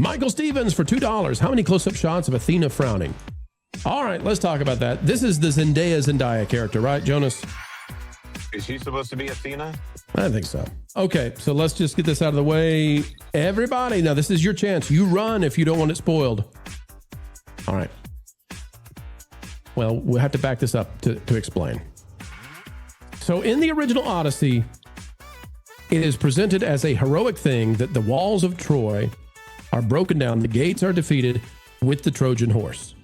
Michael Stevens for $2. How many close-up shots of Athena frowning? All right, let's talk about that. This is the Zendaya character, right, Jonas? Is she supposed to be Athena? I think so. Okay, so let's just get this out of the way. Everybody, now this is your chance. You run if you don't want it spoiled. All right. Well, we'll have to back this up to explain. So in the original Odyssey, it is presented as a heroic thing that the walls of Troy are broken down, the gates are defeated with the Trojan horse,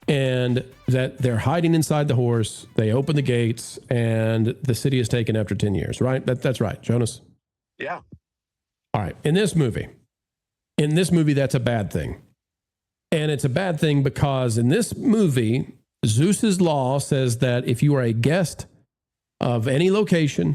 and that they're hiding inside the horse. They open the gates, and the city is taken after 10 years, right? That's right, Jonas? Yeah. All right. In this movie, that's a bad thing. And it's a bad thing because in this movie, Zeus's law says that if you are a guest of any location,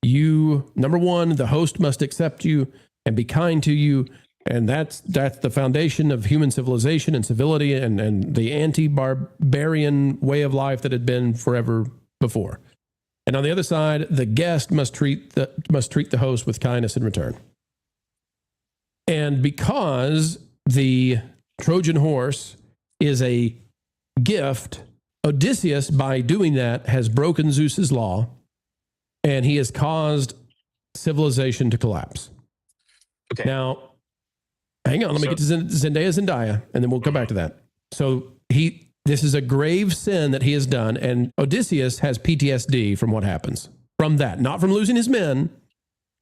you, number one, the host must accept you and be kind to you. And that's the foundation of human civilization and civility and the anti-barbarian way of life that had been forever before. And on the other side, the guest must treat the host with kindness in return. And because the Trojan horse is a gift, Odysseus, by doing that, has broken Zeus's law, and he has caused civilization to collapse. Okay. Now, hang on, let me get to Zendaya, and then we'll come back to that. So this is a grave sin that he has done, and Odysseus has PTSD from what happens. From that, not from losing his men,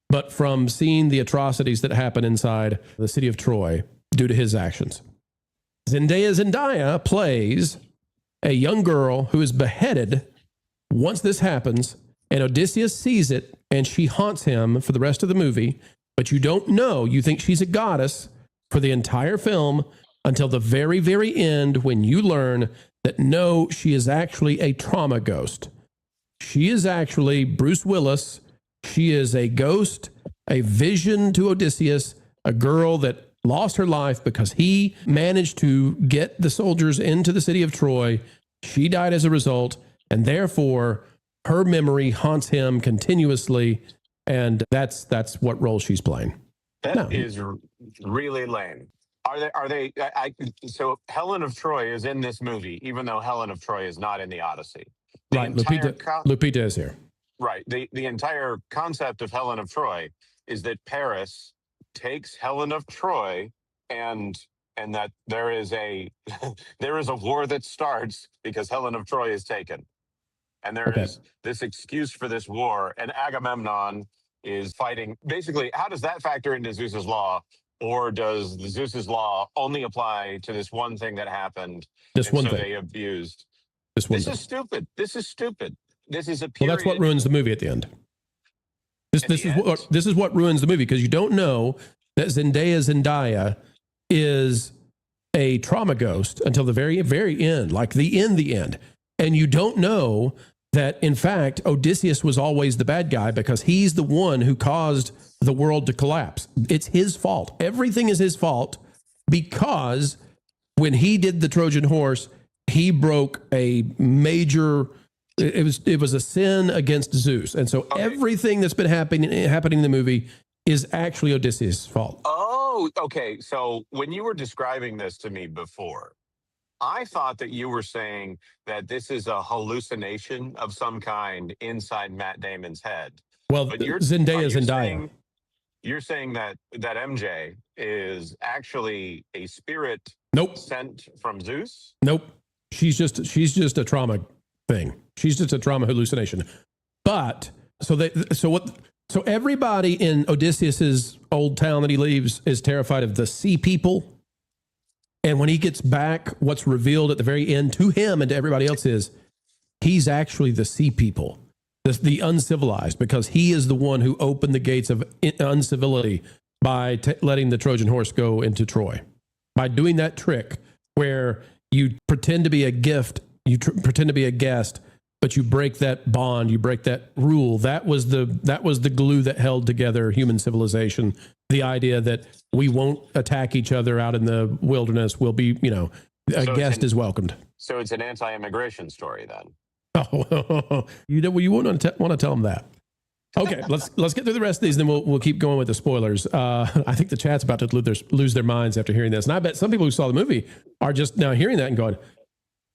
but from seeing the atrocities that happen inside the city of Troy due to his actions. Zendaya plays a young girl who is beheaded once this happens, and Odysseus sees it, and she haunts him for the rest of the movie, but you don't know. You think she's a goddess for the entire film until the very, very end, when you learn that no, she is actually a trauma ghost. She is actually Bruce Willis. She is a ghost, a vision to Odysseus, a girl that lost her life because he managed to get the soldiers into the city of Troy. She died as a result, and therefore her memory haunts him continuously, and that's what role she's playing. That is really lame. So Helen of Troy is in this movie, even though Helen of Troy is not in the Odyssey. Right, Lupita is here. Right. The entire concept of Helen of Troy is that Paris takes Helen of Troy and that there is a war that starts because Helen of Troy is taken. And there is this excuse for this war, and Agamemnon is fighting. Basically, how does that factor into Zeus's law? Or does the Zeus's law only apply to this one thing that happened? This one thing. They abused. This is stupid. This is stupid. This is a period. Well, that's what ruins the movie at the end. This is what ruins the movie, because you don't know that Zendaya is a trauma ghost until the very, very end, like the end. And you don't know that, in fact, Odysseus was always the bad guy because he's the one who caused the world to collapse. It's his fault. Everything is his fault, because when he did the Trojan horse, he broke a major... It was a sin against Zeus. And so everything that's been happening in the movie is actually Odysseus' fault. Oh, okay. So when you were describing this to me before, I thought that you were saying that this is a hallucination of some kind inside Matt Damon's head. Well, Zendaya. You're saying that MJ is actually a spirit sent from Zeus? Nope. She's just a trauma thing. She's just a trauma hallucination. But so everybody in Odysseus's old town that he leaves is terrified of the sea people. And when he gets back, what's revealed at the very end to him and to everybody else is he's actually the sea people, the uncivilized, because he is the one who opened the gates of uncivility by letting the Trojan horse go into Troy. By doing that trick where you pretend to be a gift, you pretend to be a guest, but you break that bond, you break that rule. That was the glue that held together human civilization. The idea that we won't attack each other out in the wilderness. We'll be, a guest is welcomed. So it's an anti-immigration story then. Oh, you wouldn't want to tell them that. Okay, let's get through the rest of these, and then we'll keep going with the spoilers. I think the chat's about to lose their minds after hearing this, and I bet some people who saw the movie are just now hearing that and going,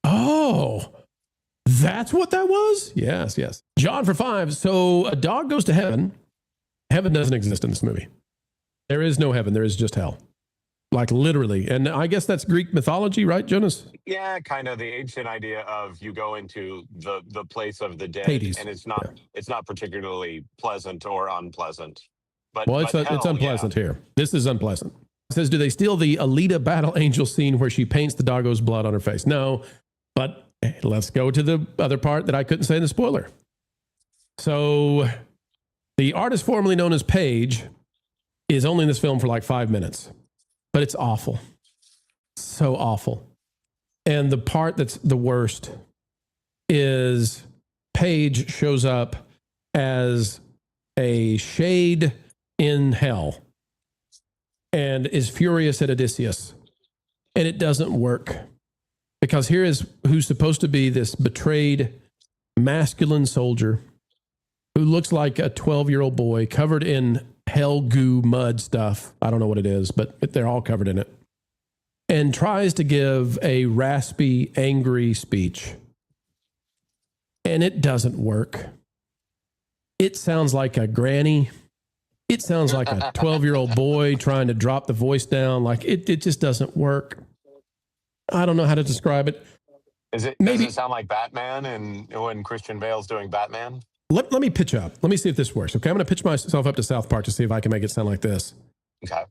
"Oh, that's what that was." Yes, yes. John for 5. So a dog goes to heaven. Heaven doesn't exist in this movie. There is no heaven. There is just hell. Like literally. And I guess that's Greek mythology, right, Jonas? Yeah, kind of the ancient idea of you go into the place of the dead, Hades. and it's not particularly pleasant or unpleasant. But it's unpleasant here. This is unpleasant. It says, do they steal the Alita battle angel scene where she paints the doggo's blood on her face? No, but let's go to the other part that I couldn't say in the spoiler. So the artist formerly known as Paige is only in this film for like 5 minutes. But it's awful. So awful. And the part that's the worst is Paige shows up as a shade in hell and is furious at Odysseus. And it doesn't work. Because here is who's supposed to be this betrayed masculine soldier who looks like a 12-year-old boy covered in hell goo mud stuff. I don't know what it is, but they're all covered in it. And tries to give a raspy, angry speech. And it doesn't work. It sounds like a granny. It sounds like a 12-year-old boy trying to drop the voice down. Like it just doesn't work. I don't know how to describe it. Does it sound like Batman and when Christian Bale's doing Batman? Let me pitch up. Let me see if this works. Okay, I'm going to pitch myself up to South Park to see if I can make it sound like this. Okay.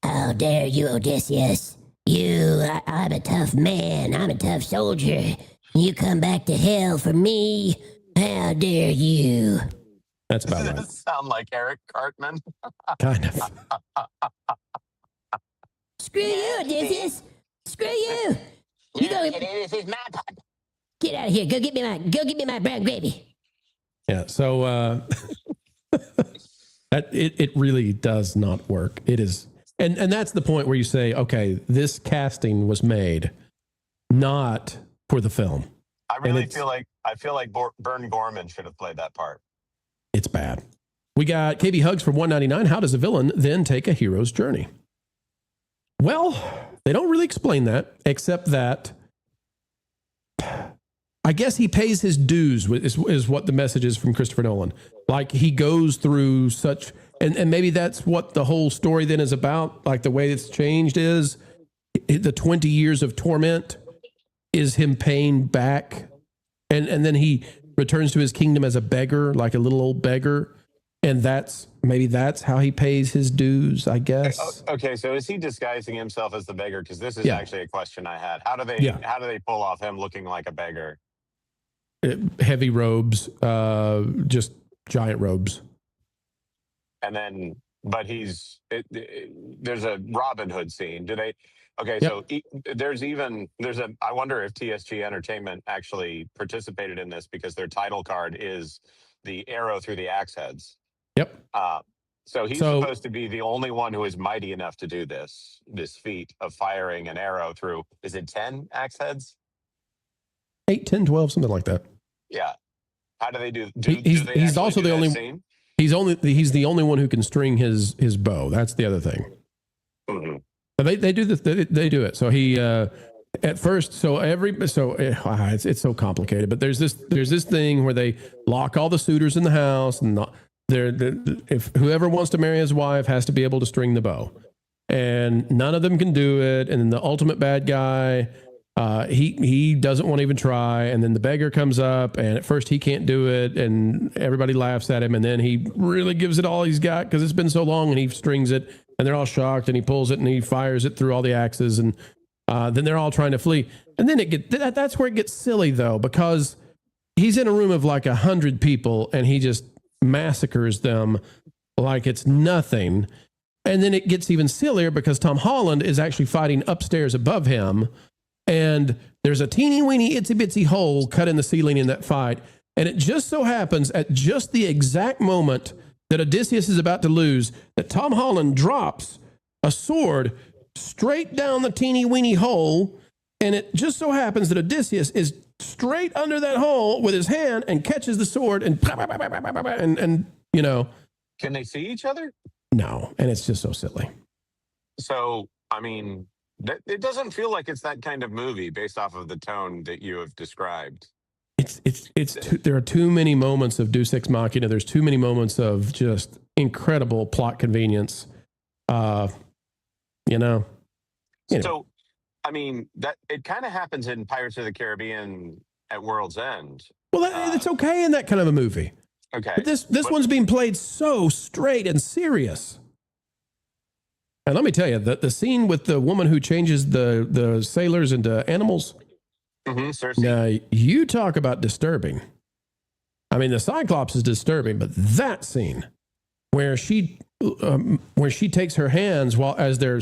How dare you, Odysseus? I'm a tough man. I'm a tough soldier. You come back to hell for me? How dare you? That's about Does right. that sound like Eric Cartman? Kind of. Screw you, Odysseus. Screw you. This is my pot. Get out of here. Go get me my brown gravy. Yeah, so it really does not work. It is, and that's the point where you say, okay, this casting was made not for the film. I feel like Vern Gorman should have played that part. It's bad. We got KB Hugs for $1.99. How does a villain then take a hero's journey? Well, they don't really explain that, except that I guess he pays his dues is what the message is from Christopher Nolan. Like he goes through such, and maybe that's what the whole story then is about. Like the way it's changed is the 20 years of torment is him paying back. And then he returns to his kingdom as a beggar, like a little old beggar. And that's how he pays his dues, I guess. Okay, so is he disguising himself as the beggar? Because this is actually a question I had. How do they pull off him looking like a beggar? Heavy robes, just giant robes. And then, but there's a Robin Hood scene. Do they? Okay, Yep. so I wonder if TSG Entertainment actually participated in this because their title card is the arrow through the axe heads. Yep. So he's supposed to be the only one who is mighty enough to do this feat of firing an arrow through, is it 10 axe heads? 8, 10, 12, something like that. Yeah. How do they do? He's also the only. Scene? He's the only one who can string his bow. That's the other thing. Mm-hmm. But they do this. They do it. So he at first. It's so complicated. But there's this thing where they lock all the suitors in the house, and if whoever wants to marry his wife has to be able to string the bow, and none of them can do it. And then the ultimate bad guy. He doesn't want to even try, and then the beggar comes up, and at first he can't do it, and everybody laughs at him, and then he really gives it all he's got because it's been so long, and he strings it, and they're all shocked, and he pulls it, and he fires it through all the axes, and then they're all trying to flee, and then that's where it gets silly though, because he's in a room of like 100 people, and he just massacres them like it's nothing, and then it gets even sillier because Tom Holland is actually fighting upstairs above him. And there's a teeny weeny itsy bitsy hole cut in the ceiling in that fight. And it just so happens at just the exact moment that Odysseus is about to lose, that Tom Holland drops a sword straight down the teeny weeny hole. And it just so happens that Odysseus is straight under that hole with his hand and catches the sword and you know. Can they see each other? No, and it's just so silly. So, I mean, it doesn't feel like it's that kind of movie based off of the tone that you have described. There are too many moments of Deus Ex Machina. There's too many moments of just incredible plot convenience. You know. Anyway. So, I mean, that it kind of happens in Pirates of the Caribbean at World's End. Well, it's okay in that kind of a movie. Okay. But this one's being played so straight and serious. And let me tell you, the scene with the woman who changes the sailors into animals. Mm-hmm, now, you talk about disturbing. I mean, the Cyclops is disturbing, but that scene where she takes her hands as they're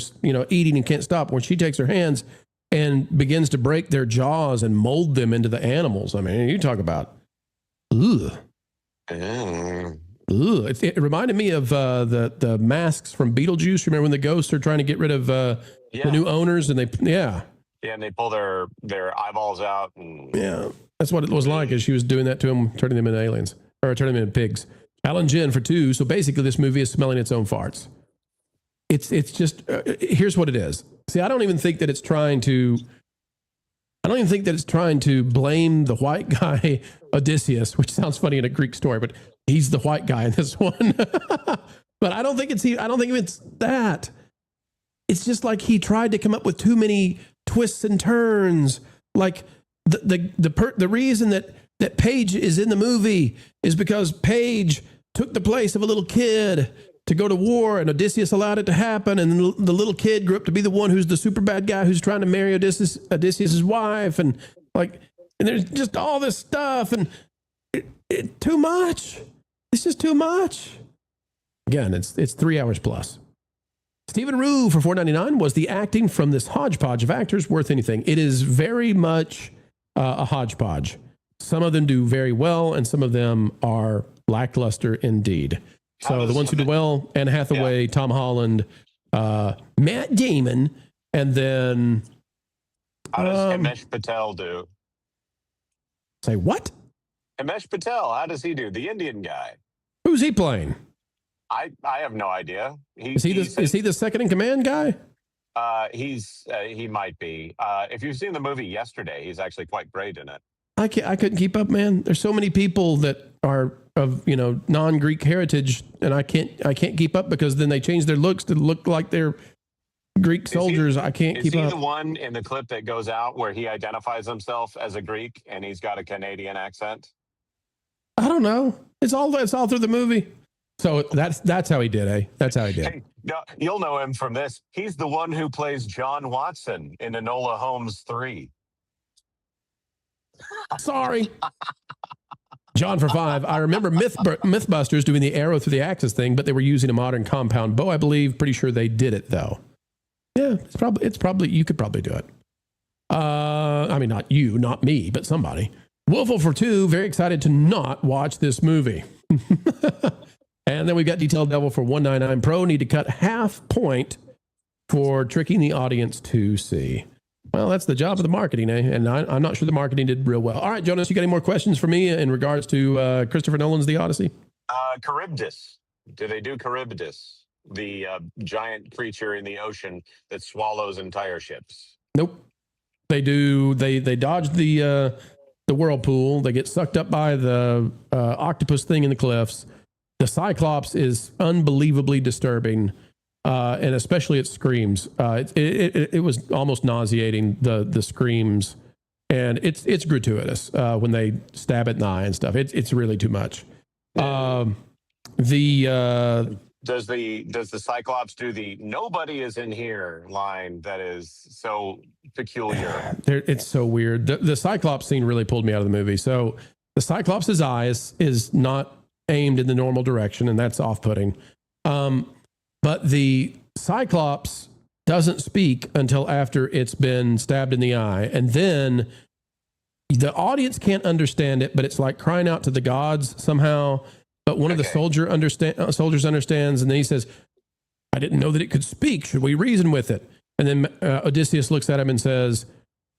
eating and can't stop, when she takes her hands and begins to break their jaws and mold them into the animals. I mean, you talk about, ugh. It reminded me of the masks from Beetlejuice. Remember when the ghosts are trying to get rid of the new owners, and and they pull their eyeballs out. And that's what it was like as she was doing that to them, turning them into aliens or turning them into pigs. Alan Jen for 2. So basically, this movie is smelling its own farts. It's just here's what it is. See, I don't even think that it's trying to blame the white guy Odysseus, which sounds funny in a Greek story, but he's the white guy in this one. But I don't think it's that. It's just like he tried to come up with too many twists and turns. Like the reason that Paige is in the movie is because Paige took the place of a little kid to go to war, and Odysseus allowed it to happen, and the little kid grew up to be the one who's the super bad guy who's trying to marry Odysseus's wife, and there's just all this stuff, and it too much. It's just too much. Again, it's 3 hours plus. Stephen Rue for $4.99. Was the acting from this hodgepodge of actors worth anything? It is very much a hodgepodge. Some of them do very well, and some of them are lackluster indeed. So the ones who do well: Anne Hathaway, Tom Holland, Matt Damon, and then how does Himesh Patel do? Say what? Himesh Patel, how does he do? The Indian guy. Who's he playing? I have no idea. Is he the second in command guy? He might be. If you've seen the movie Yesterday, he's actually quite great in it. I couldn't keep up, man. There's so many people that are of non-Greek heritage, and I can't keep up because then they change their looks to look like they're Greek soldiers. I can't keep up. Is he the one in the clip that goes out where he identifies himself as a Greek and he's got a Canadian accent? I don't know. It's all through the movie. So that's how he did, eh? That's how he did. Hey, no, you'll know him from this. He's the one who plays John Watson in Enola Holmes 3. Sorry. John for 5. I remember Mythbusters doing the arrow through the axis thing, but they were using a modern compound bow, I believe. Pretty sure they did it though. Yeah, it's probably you could probably do it. I mean, not you, not me, but somebody. Wolfle for 2. Very excited to not watch this movie. And then we've got Detailed Devil for $1.99 Pro. Need to cut half point for tricking the audience to see. Well, that's the job of the marketing, eh? And I'm not sure the marketing did real well. All right, Jonas, you got any more questions for me in regards to Christopher Nolan's The Odyssey? Charybdis. Do they do Charybdis? The giant creature in the ocean that swallows entire ships. Nope. They do. They dodge the whirlpool. They get sucked up by the octopus thing in the cliffs. The Cyclops is unbelievably disturbing. And especially its screams. It was almost nauseating, the screams, and it's gratuitous when they stab it in the eye and stuff. It's really too much. Does the Cyclops do the "nobody is in here" line that is so peculiar? It's so weird. The Cyclops scene really pulled me out of the movie. So the Cyclops' eye is not aimed in the normal direction, and that's off-putting. But the Cyclops doesn't speak until after it's been stabbed in the eye. And then the audience can't understand it, but it's like crying out to the gods somehow. But one of the soldiers understands, and then he says, "I didn't know that it could speak. Should we reason with it?" And then Odysseus looks at him and says,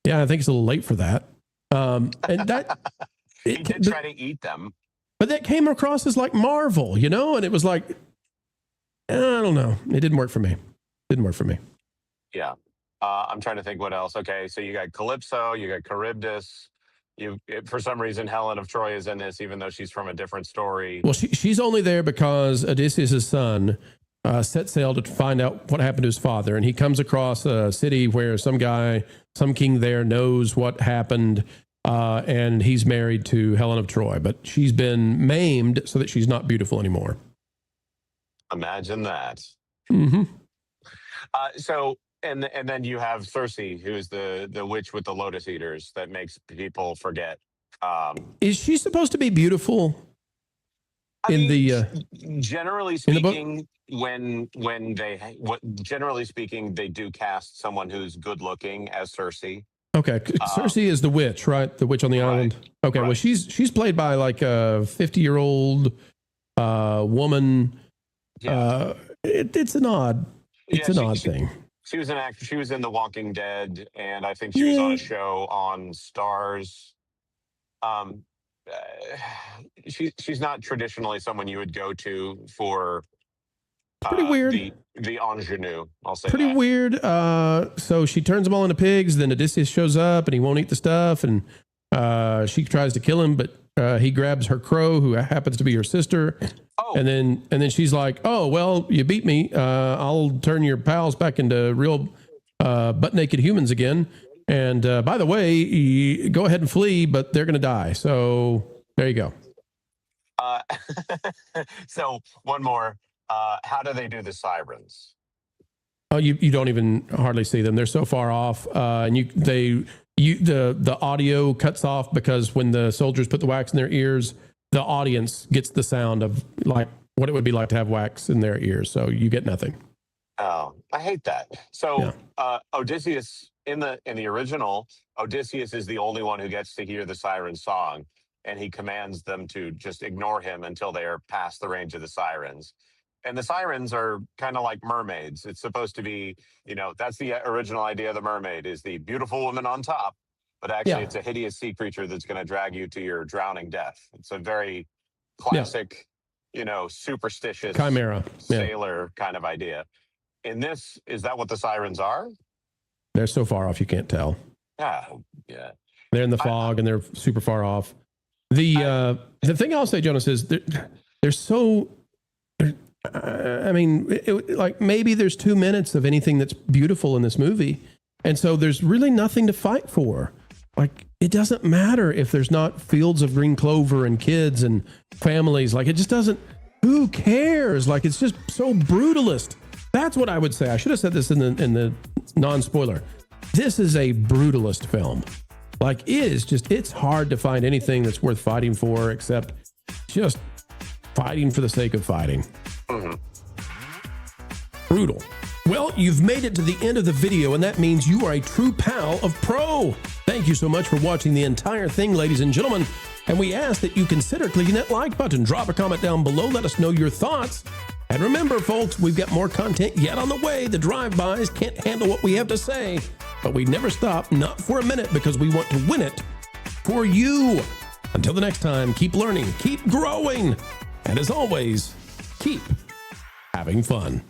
"Yeah, I think it's a little late for that." And that he did try to eat them. but that came across as like Marvel, you know, and it was like, I don't know. It didn't work for me. Didn't work for me. Yeah. I'm trying to think what else. Okay, so you got Calypso, you got Charybdis. For some reason, Helen of Troy is in this, even though she's from a different story. Well, she's only there because Odysseus' son set sail to find out what happened to his father, and he comes across a city where some king there knows what happened, and he's married to Helen of Troy, but she's been maimed so that she's not beautiful anymore. Imagine that. Mm-hmm. And then you have Circe, who's the witch with the lotus eaters that makes people forget. Is she supposed to be beautiful? Generally speaking, generally speaking, they do cast someone who's good looking as Circe. Okay, Circe is the witch, right? The witch on the island. Okay, right. Well, she's played by like a 50-year-old woman. Yeah. It's an odd thing. She was an actor. She was in The Walking Dead, and I think she was on a show on Stars. She's not traditionally someone you would go to for. Pretty weird. The ingenue, I'll say. Pretty weird. So she turns them all into pigs. Then Odysseus shows up, and he won't eat the stuff, and she tries to kill him, but he grabs her crow, who happens to be her sister. Oh. And then she's like, "Oh, well, you beat me. I'll turn your pals back into real butt naked humans again. And by the way, go ahead and flee, but they're going to die. So there you go." So one more. How do they do the sirens? Oh, you don't even hardly see them. They're so far off, and the audio cuts off because when the soldiers put the wax in their ears, the audience gets the sound of like what it would be like to have wax in their ears. So you get nothing. Oh, I hate that. So Odysseus in the original, Odysseus is the only one who gets to hear the siren song, and he commands them to just ignore him until they are past the range of the sirens. And the sirens are kind of like mermaids. It's supposed to be, that's the original idea of the mermaid, is the beautiful woman on top. But actually, it's a hideous sea creature that's going to drag you to your drowning death. It's a very classic, superstitious chimera sailor kind of idea. In this, is that what the sirens are? They're so far off you can't tell. Yeah. They're in the fog and they're super far off. The thing I'll say, Jonas, is they're so. Like maybe there's 2 minutes of anything that's beautiful in this movie, and so there's really nothing to fight for. Like, it doesn't matter if there's not fields of green clover and kids and families. Like, it just doesn't. Who cares? Like, it's just so brutalist. That's what I would say. I should have said this in the non-spoiler. This is a brutalist film. Like, it's hard to find anything that's worth fighting for except just fighting for the sake of fighting. Mm-hmm. Brutal. Well, you've made it to the end of the video, and that means you are a true pal of Pro. Thank you so much for watching the entire thing, ladies and gentlemen. And we ask that you consider clicking that like button. Drop a comment down below. Let us know your thoughts. And remember, folks, we've got more content yet on the way. The drive-bys can't handle what we have to say. But we never stop, not for a minute, because we want to win it for you. Until the next time, keep learning, keep growing. And as always, keep having fun.